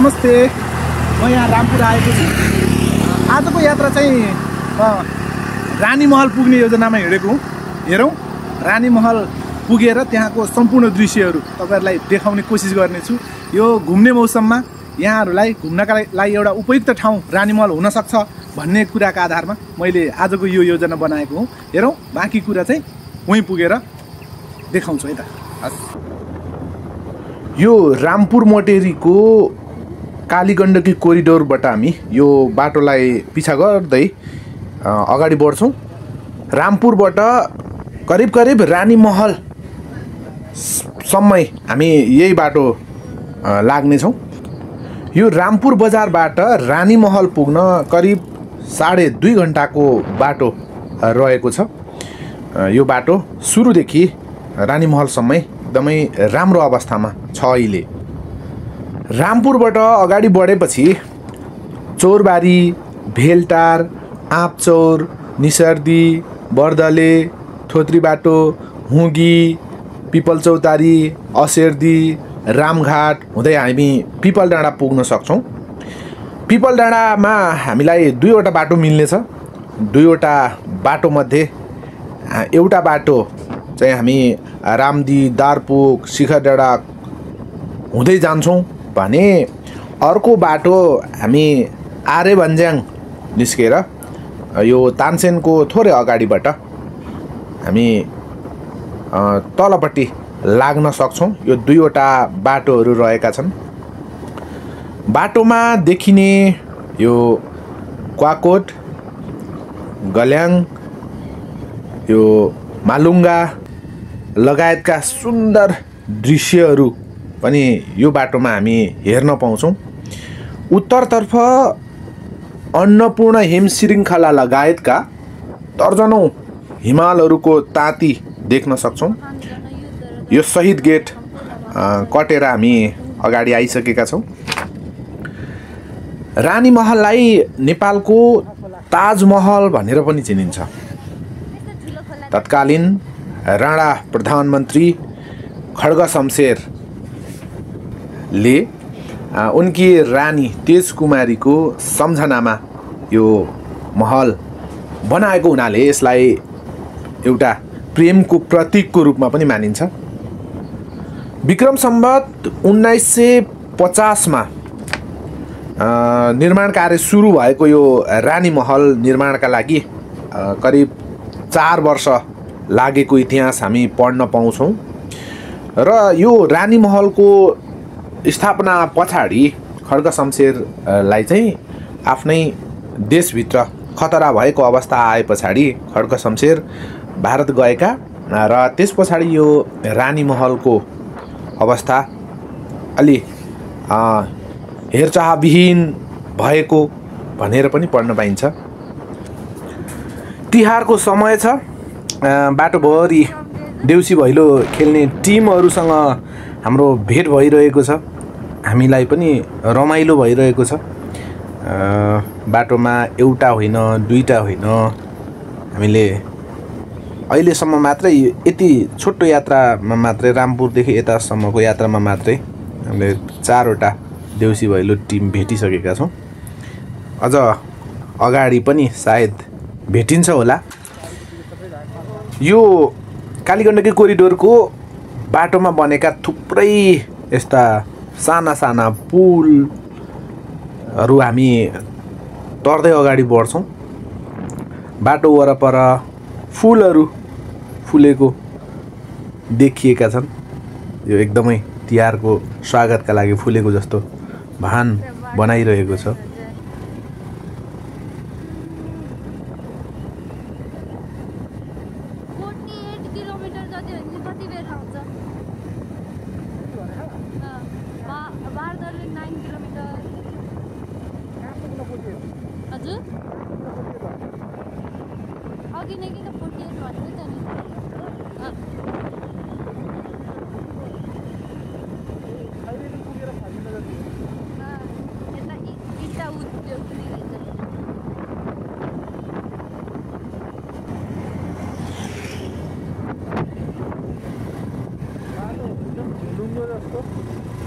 नमस्ते, म यहाँ रामपुर आएको छु। आजको यात्रा चाहिँ रानीमहल पुग्ने योजनामा हिँडेको हुँ। हेरौँ, रानीमहल पुगेर त्यहाँको सम्पूर्ण दृश्यहरू तपाईहरुलाई देखाउने कोसिस गर्नेछु। यो घुम्ने मौसममा यहाँहरूलाई घुम्नका लागि एउटा उपयुक्त ठाउँ रानीमहल हुन सक्छ भन्ने कुराका आधारमा मैले आजको यो योजना बनाएको हुँ। हेरौँ, बाँकी कुरा चाहिँ वहीँ पुगेर देखाउँछु है त। यो रामपुर मटेरीको कालीगण्डकी कोरिडोरबाट हामी यो बाटोलाई पिछा गर्दै अगाडि बढ्छौँ। रामपुरबाट करिब करिब रानीमहल सम्मै हामी यही बाटो लाग्नेछौँ। यो रामपुर बजारबाट रानीमहल पुग्न करिब 2.5 घण्टाको बाटो रहेको छ। यो बाटो सुरुदेखि रानीमहलसम्मै एकदमै राम्रो अवस्थामा छ। अहिले रामपुरबाट अगाडि बढेपछि चोरबारी, भेलटार, आँपचौर, निसर्दी, बर्दले, थोत्री बाटो, हुगी, पिपलचौतारी, असेर्दी, रामघाट हुँदै हामी पिपलडाँडा पुग्न सक्छौँ। पिपलडाँडामा हामीलाई 2वटा बाटो मिल्नेछ। 2वटा बाटोमध्ये एउटा बाटो चाहिँ हामी रामदी, दारपुक, शिखरडाँडा हुँदै जान्छौँ भने अर्को बाटो हामी आरे भन्ज्याङ निस्केर यो तानसेनको थोरै अगाडिबाट हामी तलपट्टि लाग्न सक्छौँ। यो 2वटा बाटोहरू रहेका छन्। बाटोमा देखिने यो क्वाकोट, गल्याङ, यो मालुङ्गा लगायतका सुन्दर दृश्यहरू पनि यो बाटोमा हामी हेर्न पाउँछौँ। उत्तरतर्फ अन्नपूर्ण हिम श्रृङ्खला लगायतका दर्जनौँ हिमालहरूको ताती देख्न सक्छौँ। यो शहीद गेट कटेर हामी अगाडि आइसकेका छौँ। रानीमहललाई नेपालको ताजमहल भनेर पनि चिनिन्छ। तत्कालीन राणा प्रधानमन्त्री खड्गशमशेरले उनकी रानी तेजकुमारीको सम्झनामा यो महल बनाएको हुनाले यसलाई एउटा प्रेमको प्रतीकको रूपमा पनि मानिन्छ। विक्रम सम्वत 1950 मा निर्माण कार्य सुरु भएको यो रानीमहल निर्माणका लागि करिब 4 वर्ष लागेको इतिहास हामी पढ्न पाउँछौँ। र यो रानीमहलको स्थापना पछाडि खड्गशमशेरलाई चाहिँ आफ्नै देशभित्र खतरा भएको अवस्था आए पछाडि खड्गशमशेर भारत गएका र त्यस पछाडि यो रानीमहलको अवस्था अलि हेरचाहविहीन भएको भनेर पनि पढ्न पाइन्छ। तिहारको समय छ। बाटोभरि देउसी भैलो खेल्ने टिमहरूसँग हाम्रो भेट भइरहेको छ। हामीलाई पनि रमाइलो भइरहेको छ। बाटोमा एउटा होइन, 2टा होइन, हामीले अहिलेसम्म मात्रै यति छोटो यात्रामा मात्रै रामपुरदेखि यतासम्मको यात्रामा मात्रै हामीले 4वटा देउसी भैलो टिम भेटिसकेका छौँ। अझ अगाडि पनि सायद भेटिन्छ होला। यो कालीगण्डकी कोरिडोरको बाटोमा बनेका थुप्रै यस्ता साना साना पुलहरू हामी तर्दै अगाडि बढ्छौँ। बाटो वरपर फुलहरू फुलेको देखिएका छन्। यो एकदमै तिहारको स्वागतका लागि फुलेको जस्तो भान बनाइरहेको छ।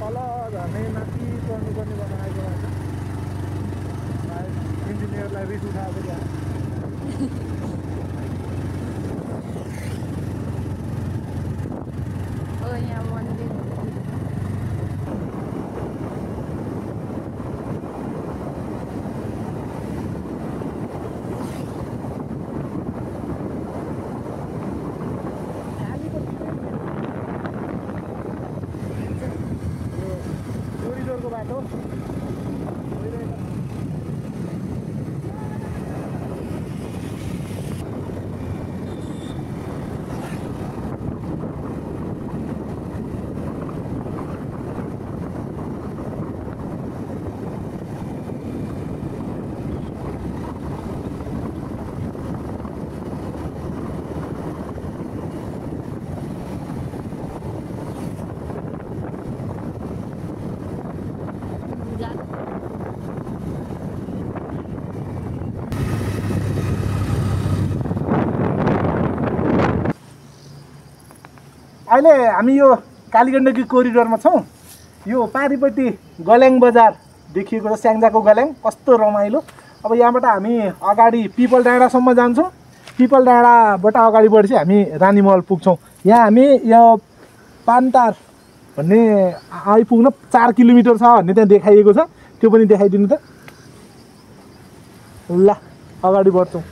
तल झर्ने माथि चढ्नुपर्ने बनाएको रिस उठाएको क्या यहाँ मन्दिर कोरिडोरको बाटो अहिले हामी यो कालीगण्डकी कोरिडोरमा छौँ। यो पारिपट्टि गल्याङ बजार देखिएको छ, स्याङ्जाको गल्याङ कस्तो रमाइलो। अब यहाँबाट हामी अगाडि पिपल डाँडासम्म जान्छौँ। पिपल डाँडाबाट अगाडि बढेपछि हामी रानीमहल पुग्छौँ। यहाँ हामी यो पान्तार भन्ने आइपुग्न 4 किलोमिटर छ भन्ने त्यहाँ देखाइएको छ। त्यो पनि देखाइदिनु त। ल अगाडि बढ्छौँ।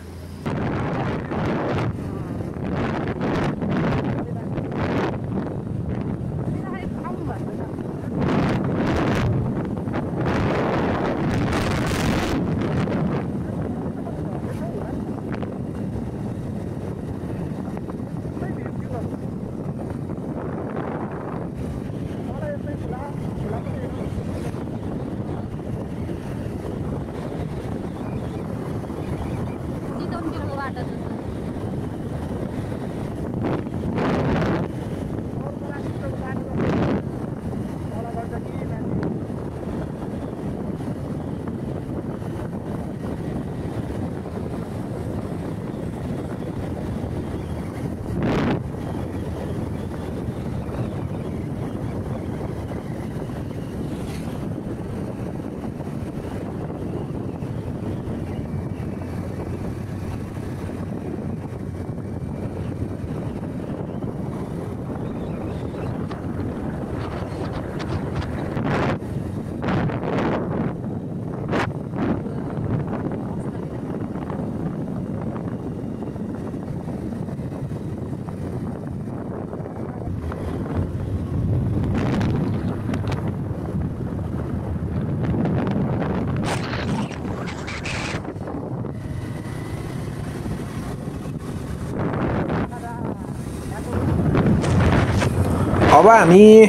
अब हामी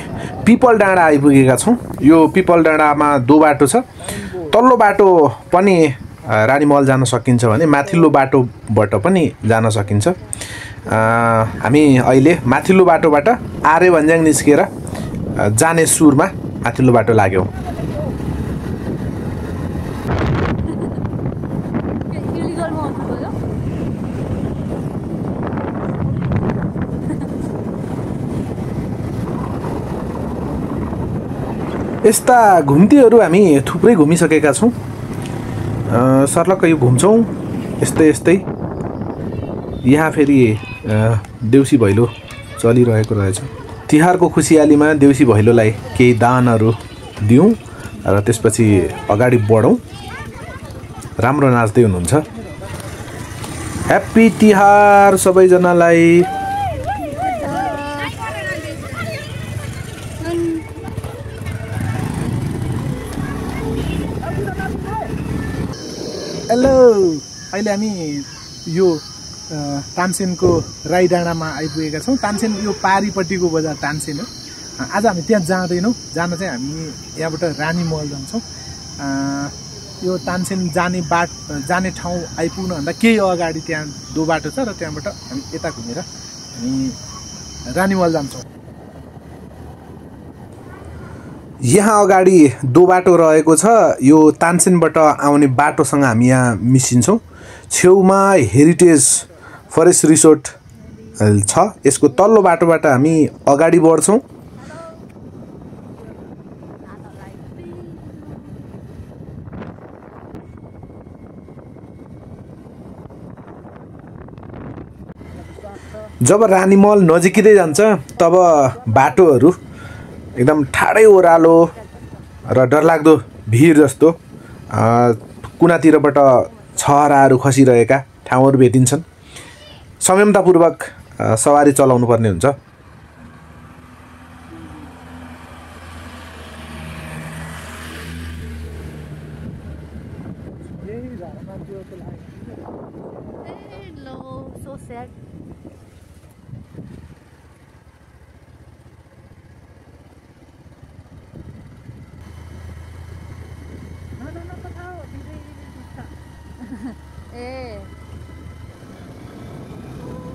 पिपल डाँडा आइपुगेका छौँ। यो पिपल डाँडामा 2 बाटो छ। तल्लो बाटो पनि रानीमहल जान सकिन्छ भने माथिल्लो बाटोबाट पनि जान सकिन्छ। हामी अहिले माथिल्लो बाटोबाट आरे भन्ज्याङ निस्केर जाने सुरमा माथिल्लो बाटो लाग्यौँ। यस्ता घुम्तीहरू हामी थुप्रै घुमिसकेका छौँ। सर्लक्क यो घुम्छौँ यस्तै यस्तै। यहाँ फेरि देउसी भैलो चलिरहेको रहेछ। तिहारको खुसियालीमा देउसी भैलोलाई केही दानहरू दिउँ र त्यसपछि अगाडि बढौँ। राम्रो नाच्दै हुनुहुन्छ। ह्याप्पी तिहार सबैजनालाई। हेलो, अहिले हामी यो तानसेनको राई डाँडामा आइपुगेका छौँ। तानसेन यो पारिपट्टिको बजार तानसेन हो। आज हामी त्यहाँ जाँदैनौँ। जान चाहिँ हामी यहाँबाट रानीमहल जान्छौँ। यो तानसेन जाने ठाउँ आइपुग्नुभन्दा केही अगाडि त्यहाँ 2 बाटो छ र त्यहाँबाट हामी यता घुमेर हामी रानीमहल जान्छौँ। यहाँ अगाडि 2 बाटो रहेको छ। यो तानसेनबाट आउने बाटोसँग हामी यहाँ मिसिन्छौँ। छेउमा हेरिटेज फरेस्ट रिसोर्ट छ। यसको तल्लो बाटोबाट हामी अगाडि बढ्छौँ। जब रानीमहल नजिकिँदै जान्छ तब बाटोहरू एकदम ठाडै ओह्रालो र डरलाग्दो भिड जस्तो कुनातिरबाट छहराहरू खसिरहेका ठाउँहरू भेटिन्छन्। संयमतापूर्वक सवारी चलाउनु पर्ने हुन्छ।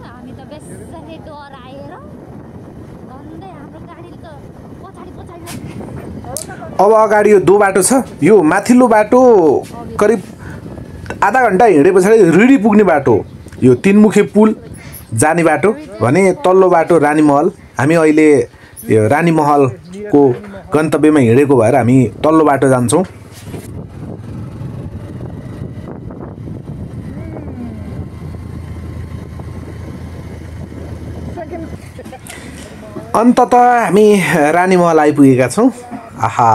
हामी त बेसरी डराएर झन्डै हाम्रो गाडीले त पछाडि अब अगाडि यो 2 बाटो छ। यो माथिल्लो बाटो करिब आधा घन्टा हिँडे पछाडि रिडी पुग्ने बाटो, यो 3 मुखे पुल जाने बाटो भने तल्लो बाटो रानीमहल। हामी अहिले यो रानीमहलको गन्तव्यमा हिँडेको भएर हामी तल्लो बाटो जान्छौँ। अन्ततः हामी रानीमहल आइपुगेका छौँ। आहा,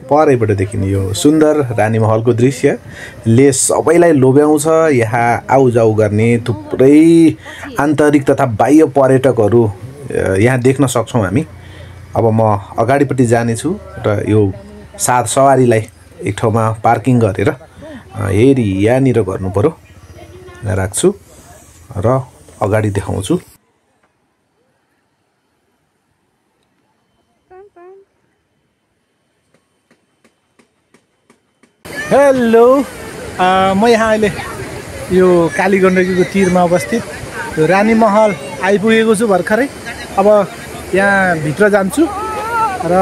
परैबाट देखिने यो सुन्दर रानीमहलको दृश्यले सबैलाई लोभ्याउँछ। यहाँ आउजाउ गर्ने थुप्रै आन्तरिक तथा बाह्य पर्यटकहरू यहाँ देख्न सक्छौँ हामी। अब म अगाडिपट्टि जानेछु र यो साथ सवारीलाई एक ठाउँमा पार्किङ गरेर हेरी यहाँनिर गर्नु पर्यो राख्छु र अगाडि देखाउँछु। हेलो, म यहाँ अहिले यो काली गण्डकीको तीरमा अवस्थित रानीमहल आइपुगेको छु भर्खरै। अब यहाँ भित्र जान्छु र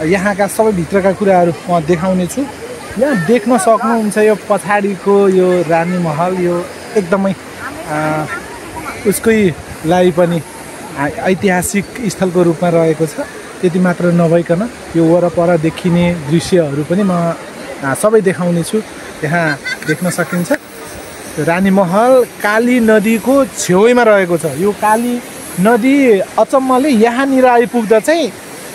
यहाँका सबै भित्रका कुराहरू म देखाउने छु। यहाँ देख्न सक्नुहुन्छ यो पछाडिको यो रानीमहल यो एकदमै उसकै लागि पनि ऐतिहासिक स्थलको रूपमा रहेको छ। त्यति मात्र नभइकन यो वरपर देखिने दृश्यहरू पनि म सबै देखाउने छु। यहाँ देख्न सकिन्छ रानीमहल काली नदीको छेउमा रहेको छ। यो काली नदी अचम्मले यहाँनिर आइपुग्दा चाहिँ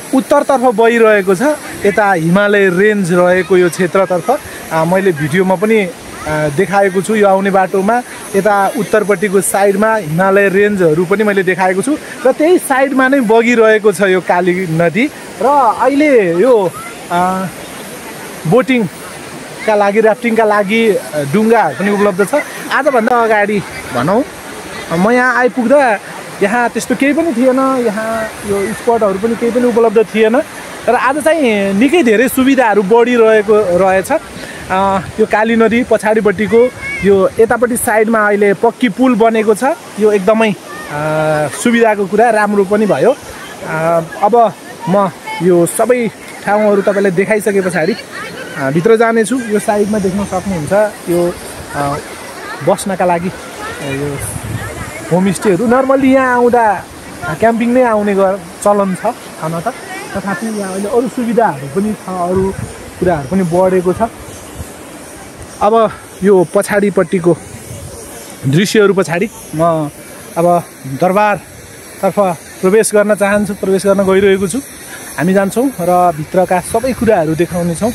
उत्तरतर्फ बगिरहेको छ। यता हिमालय रेन्ज रहेको यो क्षेत्रतर्फ मैले भिडियोमा पनि देखाएको छु। यो आउने बाटोमा यता उत्तरपट्टिको साइडमा हिमालय रेन्जहरू पनि मैले देखाएको छु र त्यही साइडमा नै बगिरहेको छ यो काली नदी। र अहिले यो बोटिङका लागि, राफ्टिङका लागि डुङ्गाहरू पनि उपलब्ध छ। आजभन्दा अगाडि भनौँ म यहाँ आइपुग्दा यहाँ त्यस्तो केही पनि थिएन। यहाँ यो स्पटहरू पनि केही पनि उपलब्ध थिएन। तर आज चाहिँ निकै धेरै सुविधाहरू बढिरहेको रहेछ। यो काली नदी पछाडिपट्टिको यो यतापट्टि साइडमा अहिले पक्की पुल बनेको छ। यो एकदमै सुविधाको कुरा, राम्रो पनि भयो। अब म यो सबै ठाउँहरू तपाईँलाई देखाइसके पछाडि भित्र जानेछु। यो साइडमा देख्न सक्नुहुन्छ यो बस्नका लागि यो होमस्टेहरू। नर्मल्ली यहाँ आउँदा क्याम्पिङ नै आउने चलन छ छन त, तथापि यहाँ अहिले अरू सुविधाहरू पनि छ, अरू कुराहरू पनि बढेको छ। अब यो पछाडिपट्टिको दृश्यहरू पछाडि म अब दरबारतर्फ प्रवेश गर्न चाहन्छु, प्रवेश गर्न गइरहेको छु। हामी जान्छौँ र भित्रका सबै कुराहरू देखाउनेछौँ।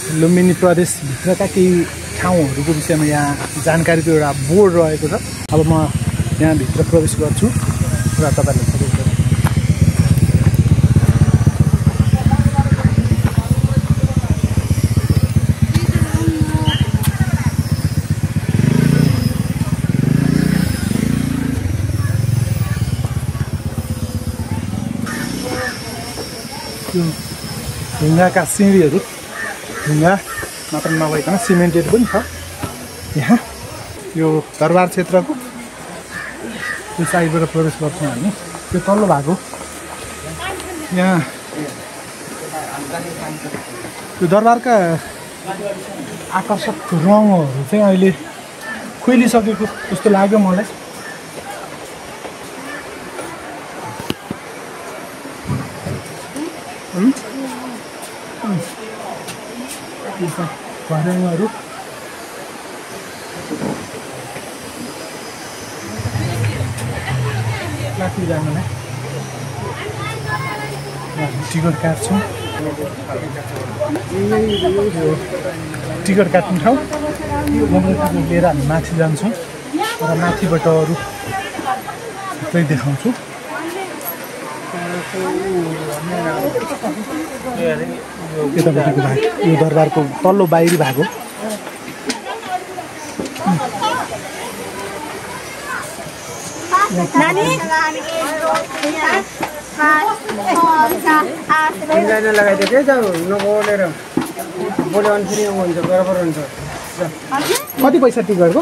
लुम्बिनी प्रदेशभित्रका केही ठाउँहरूको विषयमा यहाँ जानकारीको एउटा बोर्ड रहेको छ। अब म यहाँ भित्र प्रवेश गर्छु र तपाईँलाई प्रवेश गर्छु। यो ढुङ्गाका सिँढीहरू ढुङ्गा मात्र नभइकन सिमेन्टेड पनि छ। यहाँ यो दरबार क्षेत्रको यो साइडबाट प्रवेश गर्छौँ हामी। यो तल्लो भाग हो। यहाँ यो दरबारका आकर्षक रङहरू चाहिँ अहिले खोलिसकेको जस्तो लाग्यो मलाई। घरहरू माथि जानुलाई टिकट काट्छौँ। टिकट काट्ने ठाउँ टिकट लिएर हामी माथि जान्छौँ र माथिबाट अरू थुप्रै देखाउँछु। यतापट्टिको भाग यो दरबारको तल्लो बाहिरी भाग हो। कति पैसा टिकटको?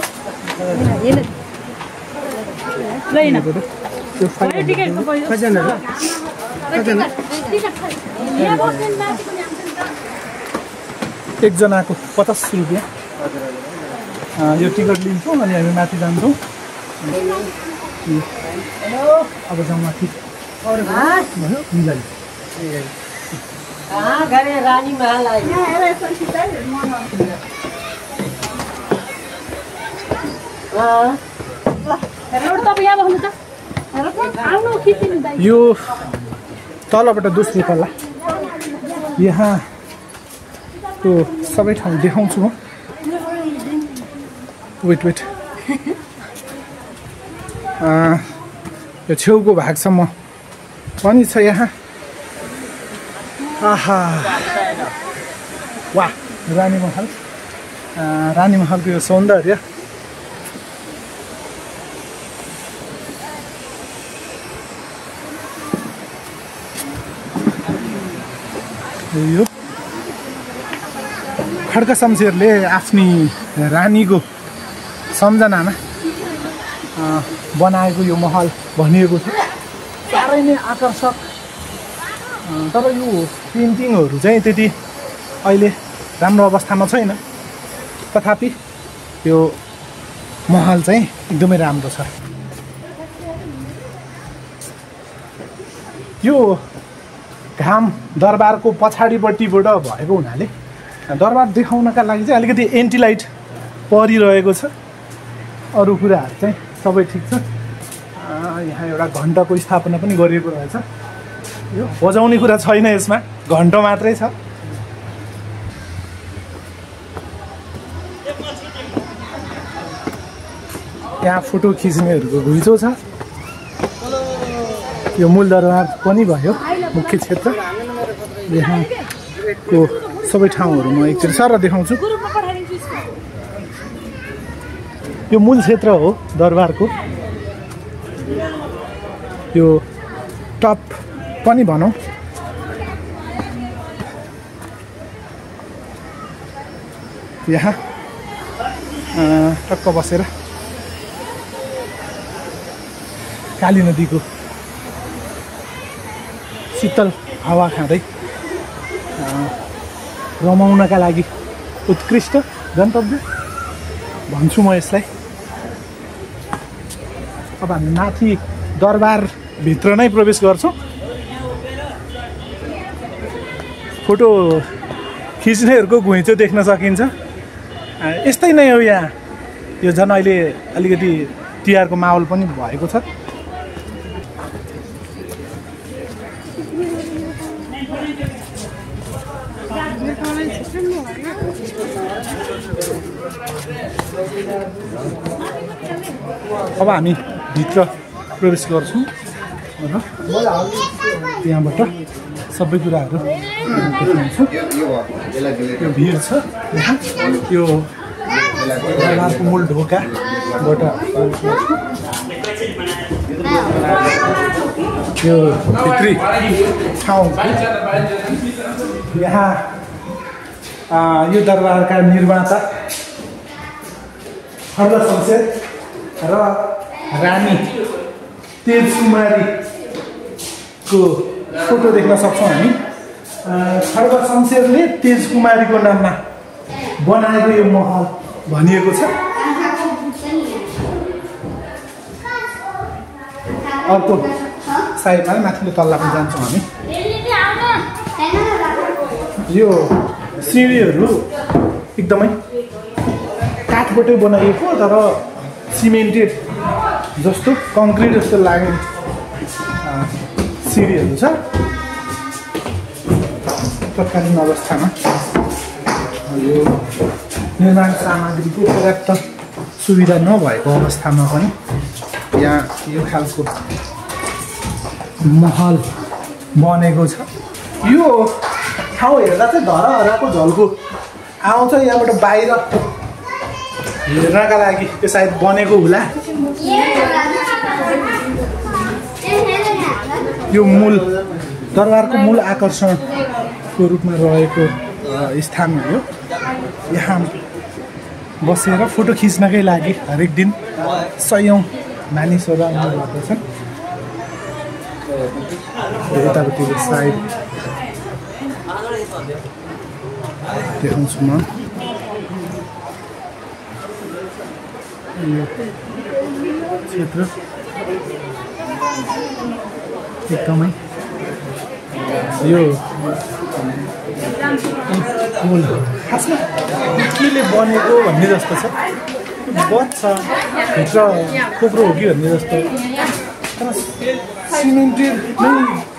एकजनाको 50 रुपियाँ। यो टिकट लिन्छौँ अनि हामी माथि जान्छौँ। अब जाउँ माथि। यो तलबाट दोस्रो तल्ला यहाँको सबै ठाउँ देखाउँछु म। वेट यो छेउको भागसम्म पनि छ यहाँ। आहा वाह रानीमहल। रानीमहलको यो सौन्दर्य यो खड्का शमशेरले आफ्नी रानीको सम्झनामा बनाएको यो महल भनिएको छ। साह्रै नै आकर्षक। तर यो पेन्टिङहरू चाहिँ त्यति अहिले राम्रो अवस्थामा छैन। तथापि यो महल चाहिँ एकदमै राम्रो छ। यो घाम दरबारको पछाडिपट्टिबाट भएको हुनाले दरबार देखाउनका लागि चाहिँ अलिकति एन्टिलाइट परिरहेको छ। अरू कुराहरू चाहिँ सबै ठिक छ। यहाँ एउटा घण्टाको स्थापना पनि गरिएको रहेछ। यो बजाउने कुरा छैन, यसमा घण्टा मात्रै छ। यहाँ फोटो खिच्नेहरूको घुइँचो छ। यो मूल दरबार पनि भयो, मुख्य क्षेत्र। यहाँको सबै ठाउँहरू म एकचोटि सर देखाउँछु। यो मूल क्षेत्र हो दरबारको। यो टप पनि भनौँ। यहाँ टक्क बसेर काली नदीको शीतल हावा खाँदै रमाउनका लागि उत्कृष्ट गन्तव्य भन्छु म यसलाई। अब हामी माथि दरबारभित्र नै प्रवेश गर्छौँ। फोटो खिच्नेहरूको घुइँचो देख्न सकिन्छ। यस्तै नै हो यहाँ। यो झन् अहिले अलिकति तिहारको माहौल पनि भएको छ। अब हामी भित्र प्रवेश गर्छौँ र त्यहाँबाट सबै कुराहरू देखाउँछु। यो भिड छ यहाँ। यो दरबारको मूल ढोकाबाट यो भित्री ठाउँ। यहाँ यो दरबारका निर्माता खड्का शमशेर र रानी तेजकुमारीको फोटो देख्न सक्छौँ हामी। खड्का शमशेरले तेजकुमारीको नाममा बनाएको यो महल भनिएको छ। अर्को साइडमा माथिल्लो तल्ला पनि जान्छौँ हामी। यो सिँढीहरू एकदमै काठबाटै बनाइएको, तर सिमेन्टेड जस्तो, कङ्क्रिट जस्तो लाग्ने सिडीहरू छ तत्कालीन अवस्थामा यो निर्माण सामग्रीको पर्याप्त सुविधा नभएको अवस्थामा पनि यहाँ यो खालको महल बनेको छ। यो ठाउँ हेर्दा चाहिँ धराहराको झल्को आउँछ। यहाँबाट बाहिर हेर्नका लागि त्यो सायद बनेको होला। यो मूल दरबारको मूल आकर्षणको रूपमा रहेको स्थान हो। यहाँ बसेर फोटो खिच्नकै लागि हरेक दिन सयौँ मानिसहरू आउने गर्दछन्। यतापट्टिको साइड देखाउँछु म। यो क्षेत्र एकदमै यो खासमा केले बनेको भन्ने जस्तो छ। बच्छ भित्र खोक्रो हो कि भन्ने जस्तो, तर सिमेन्टेड नै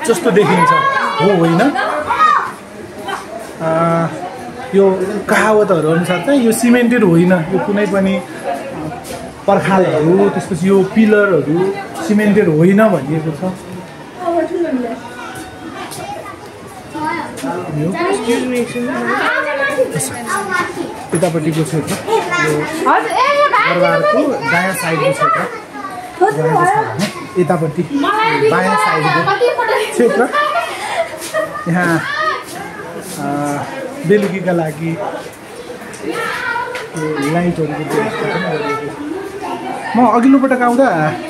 जस्तो देखिन्छ। हो होइन, यो कहावतहरू अनुसार चाहिँ यो सिमेन्टेड होइन, यो कुनै पनि पर्खालहरू त्यसपछि यो पिलरहरू सिमेन्टेड होइन भनिएको छ। यतापट्टिको क्षेत्र दरबारको दायाँ साइडको क्षेत्र यतापट्टि बायाँ साइडको क्षेत्र। यहाँ बेलुकीका लागि लाइटहरूको व्यवस्था पनि गरिएको। म अघिल्लो पटक आउँदा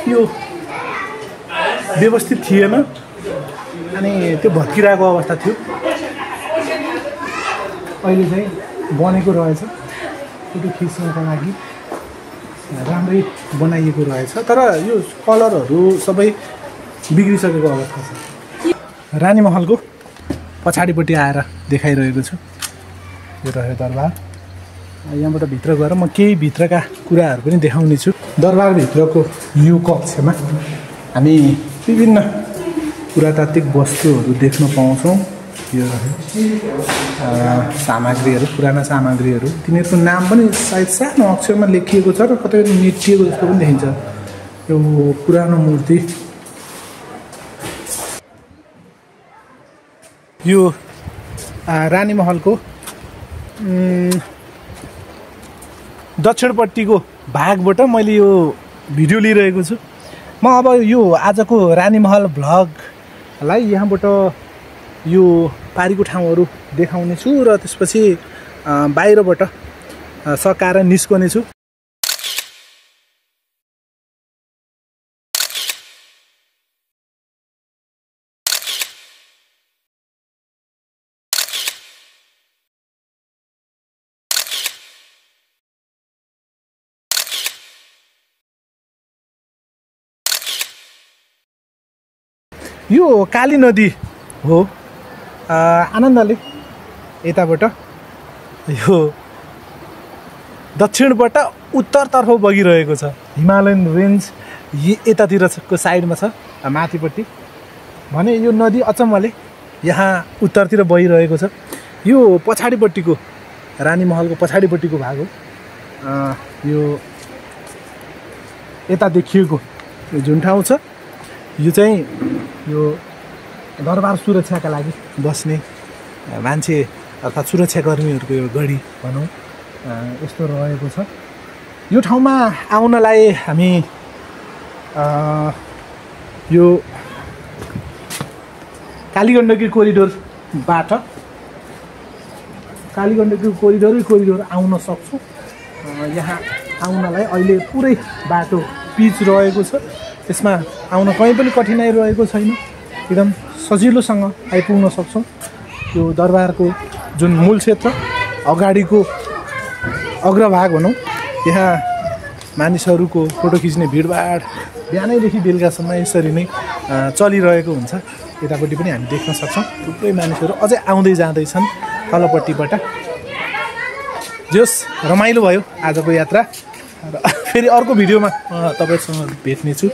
यो व्यवस्थित थिएन अनि त्यो भत्किरहेको अवस्था थियो। अहिले चाहिँ बनेको रहेछ, फोटो खिच्नका लागि राम्रै बनाइएको रहेछ। तर यो कलरहरू सबै बिग्रिसकेको अवस्था छ। रानी महलको पछाडिपट्टि आएर देखाइरहेको छु। यो रह्यो दरबार। यहाँबाट भित्र गएर म केही भित्रका कुराहरू पनि देखाउने छु। दरबारभित्रको यो कक्षमा हामी विभिन्न पुरातात्विक वस्तुहरू देख्न पाउँछौँ। यो सामग्रीहरू, पुराना सामग्रीहरू, तिनीहरूको नाम पनि सायद सानो अक्षरमा लेखिएको छ र कतै मेटिएको जस्तो पनि देखिन्छ। यो पुरानो मूर्ति, यो रानी महलको दक्षिणपट्टिको भागबाट मैले यो भिडियो लिइरहेको छु। म अब यो आजको रानी महल भ्लगलाई यहाँबाट यो पारीको ठाउँहरू देखाउने छु र त्यसपछि बाहिरबाट सकाएर निस्कने छु। यो काली नदी हो। आनन्दले यताबाट यो दक्षिणबाट उत्तरतर्फ बगिरहेको छ। हिमालयन रेन्ज यतातिरको साइडमा छ माथिपट्टि भने यो नदी अचम्मले यहाँ उत्तरतिर बगिरहेको छ। यो पछाडिपट्टिको रानी महलको पछाडिपट्टिको भाग हो। यो यता देखिएको यो जुन ठाउँ छ यो चाहिँ यो दरबार सुरक्षाका लागि बस्ने मान्छे अर्थात् सुरक्षाकर्मीहरूको यो गढी भनौँ यस्तो रहेको छ। यो ठाउँमा आउनलाई हामी यो कालीगण्डकी कोरिडोरबाट कालीगण्डकी कोरिडोर आउन सक्छौँ। यहाँ आउनलाई अहिले पुरै बाटो पिच रहेको छ। त्यसमा आउन कहीँ पनि कठिनाइ रहेको छैन, एकदम सजिलोसँग आइपुग्न सक्छौँ। यो दरबारको जुन मूल क्षेत्र अगाडिको अग्रभाग भनौँ, यहाँ मानिसहरूको फोटो खिच्ने भिडभाड बिहानैदेखि बेलुकासम्म यसरी नै चलिरहेको हुन्छ। यतापट्टि पनि हामी देख्न सक्छौँ थुप्रै मानिसहरू अझै आउँदै जाँदैछन् तलपट्टिबाट। जोस् रमाइलो भयो आजको यात्रा र फेरि अर्को भिडियोमा तपाईँसँग भेट्नेछु।